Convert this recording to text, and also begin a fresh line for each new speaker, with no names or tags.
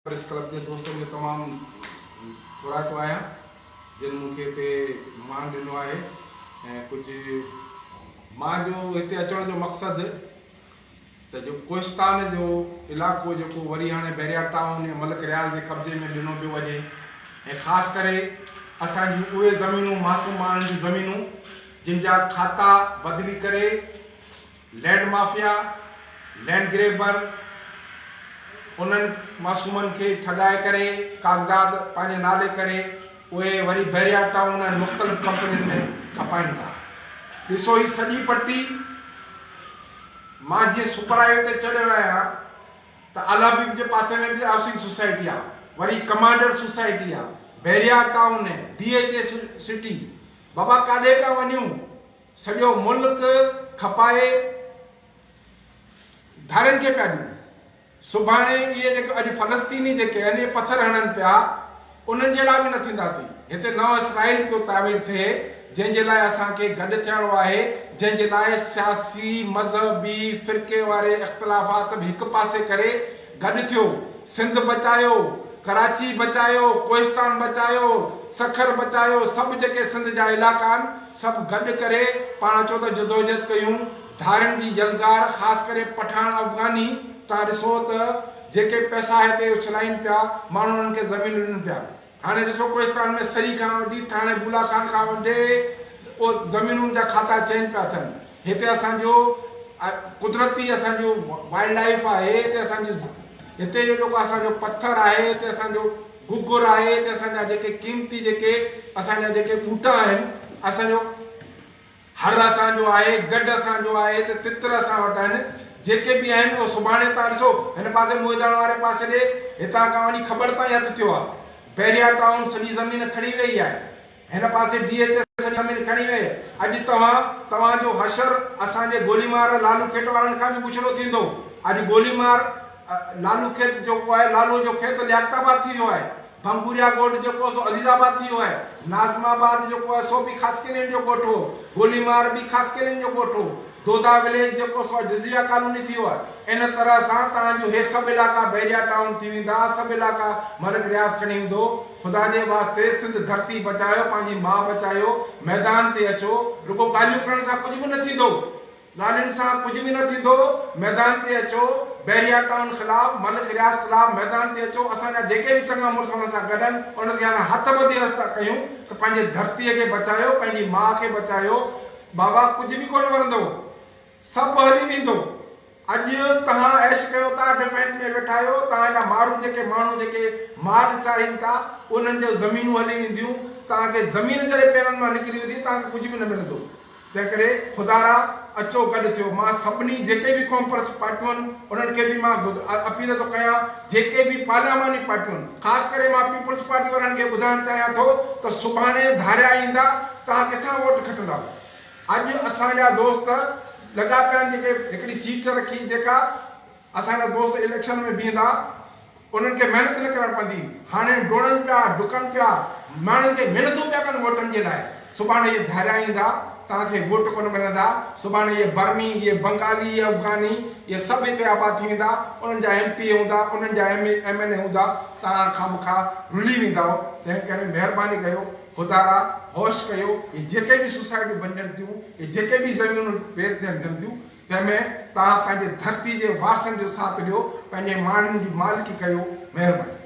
Press club के दोस्तों के तमाम थोड़ा तो आया जिन मुखे पे मान दिनो है कुछ मां जो इतने अचण जो मकसद तो जो कोस्तान जो इलाको जो वरी हाँ बैरिया टाउन या मलक रियाज़ के कब्जे में दिनों पे वजे खास करे असांजी उहे ज़मीनूं मासूम जी ज़मीनूं जिन जा खाता बदली करे लैंड माफिया लैंड ग्रेबर उन्हनि मासूमनि खे ठगाए करे कागज़ात पंहिंजे नाले करे उहे वरी बैरिया टाउन ऐं मुख़्तलिफ़ कंपनियुनि में खपाइनि था। ॾिसो ही सॼी पट्टी मां जीअं सुपरायो ते चढ़ियो आहियां त आलाबीब जे पासे में बि हाउसिंग सोसाइटी आहे, वरी कमांडर सोसाइटी आहे, बैरिया टाउन है, DHA सिटी। बाबा काॾे पिया वञूं? सॼो मुल्क खपाए धारनि खे पिया ॾियूं। सुभाणे ये अॼु फलस्तीनी जेके आहिनि पत्थर हणनि पिया उन्हनि जहिड़ा बि न थींदासीं। हिते नओं इसराइल पियो तामीर थिए जंहिंजे लाइ असांखे गॾु थियणो आहे, जंहिंजे लाइ सियासी मज़हबी फ़िरके वारे इख़्तिलाफ़ात बि हिकु पासे करे गॾु थियो। सिंध बचायो, कराची बचायो, कोहिस्तान बचायो, सखर बचायो, सभु जेके सिंध जा इलाइक़ा आहिनि सभु गॾु करे पाण चो त जदोजहद कयूं। धारनि जी जलगार ख़ासि करे पठान अफ़गानी तव्हां ॾिसो त जेके पैसा हिते उछलाइनि पिया माण्हू उन्हनि खे ज़मीन ॾियनि पिया। हाणे ॾिसो कोहिस्तान में सरी खां वॾी थाणे बुला खान खां वॾे ज़मीनुनि जा खाता चेंज पिया थियनि। हिते असांजो कुदरती असांजो वाइल्ड लाइफ आहे, हिते असांजी हिते जो जेको असांजो पत्थर आहे, हिते असांजो गुगुर आहे, हिते असांजा जेके क़ीमती जेके असांजा जेके ॿूटा आहिनि, असांजो हर असांजो आहे, गॾु असांजो आहे, हिते तितर असां वटि आहिनि जेके भी आहिनि उहो सुभाणे तव्हां ॾिसो हिन पासे मोजाण वारे पासे ॾे हितां खां वञी ख़बर ताईं हथु थियो आहे। बैरिया टाउन सॼी ज़मीन खणी वई आहे, हिन पासे DHA सॼी ज़मीन खणी वई। अॼु तव्हांजो हशर असांजे गोलीमार लालू खेत वारनि खां बि पुछड़ो थींदो। अॼु गोलीमार लालू खेत जेको आहे, लालू जो खेत लियाक़ताबाद थी वियो आहे, भंगुरिया ॻोठ जेको सो अज़ीज़ाबाद थी वियो आहे, नाज़माबाद जेको आहे सो बि ख़ासकेलियुनि जो ॻोठ हो, गोलीमार बि ख़ासकेलियुनि जो ॻोठ हो, दोदा विलेज जेको सो डिज़िया कॉलोनी थी वियो आहे। इन तरह सां तव्हांजो हे सभु इलाइक़ा बैरिया टाउन थी वेंदा, सभु इलाइक़ा मलक रियाज़ खणी वेंदो। ख़ुदा जे वास्ते सिंध धरती बचायो, पंहिंजी माउ बचायो, मैदान ते अचो। रुगो ॻाल्हियूं करण सां कुझु बि न थींदो, ॻाल्हियुनि सां कुझु बि न थींदो। मैदान ते अचो, बैरिया टाउन ख़िलाफ़, मलक रियाज़ ख़िलाफ़ मैदान ते अचो। असांजा जेके बि चङा मुड़ुस हुन सां गॾु आहिनि उन खे हथ ॿधी रस्ता कयूं त पंहिंजे धरतीअ खे बचायो, पंहिंजी माउ खे बचायो। बाबा कुझु बि कोन वरंदो, सभु हली वेंदो। अॼु तव्हां ऐश कयो था, डिफेंस में वेठा आहियो, तव्हांजा माण्हू जेके माल चाहीनि था उन्हनि जो ज़मीनूं हली वेंदियूं, तव्हांखे ज़मीन जॾहिं पेरनि मां निकिरी वेंदी तव्हांखे कुझु बि न मिलंदो। तंहिं करे ख़ुदारा अचो गॾु थियो। मां सभिनी जेके बि कॉन्फ्रेंस पार्टियूं आहिनि उन्हनि खे बि मां अपील थो कयां, जेके बि पार्लियामानी पार्टियूं आहिनि, ख़ासि करे मां पीपल्स पार्टी वारनि खे ॿुधाइणु चाहियां थो त सुभाणे धारिया ईंदा तव्हां किथां वोट खटंदा। अॼु असांजा दोस्त लॻा पिया आहिनि, जेके हिकिड़ी सीट रखी जेका असांजा दोस्त इलेक्शन में बीहंदा उन्हनि खे महिनत न करणु पवंदी। हाणे डोड़नि पिया, डुकनि पिया, माण्हुनि खे महिनतूं पिया कनि वोटनि जे लाइ। सुभाणे इहे धारिया ईंदा तव्हांखे वोट कोन मिलंदा। सुभाणे इहे बर्मी, इहे बंगाली, इहे अफ़गानी, इहे सभु हिते आबाद थी वेंदा, उन्हनि जा MP हूंदा, उन्हनि जा MLA हूंदा, तव्हां खामखा रुली वेंदा। तंहिं करे महिरबानी कयो, ख़ुदा होश कयो। ये जेके भी सोसाइटियूं बणजनि थियूं, ये जेके भी ज़मीनूं बेर थियनि थियूं, तंहिंमें तव्हां पंहिंजे धरती जे वारसनि जो साथ ॾियो, पंहिंजे माण्हुनि जी मालिकी कयो। महिरबानी।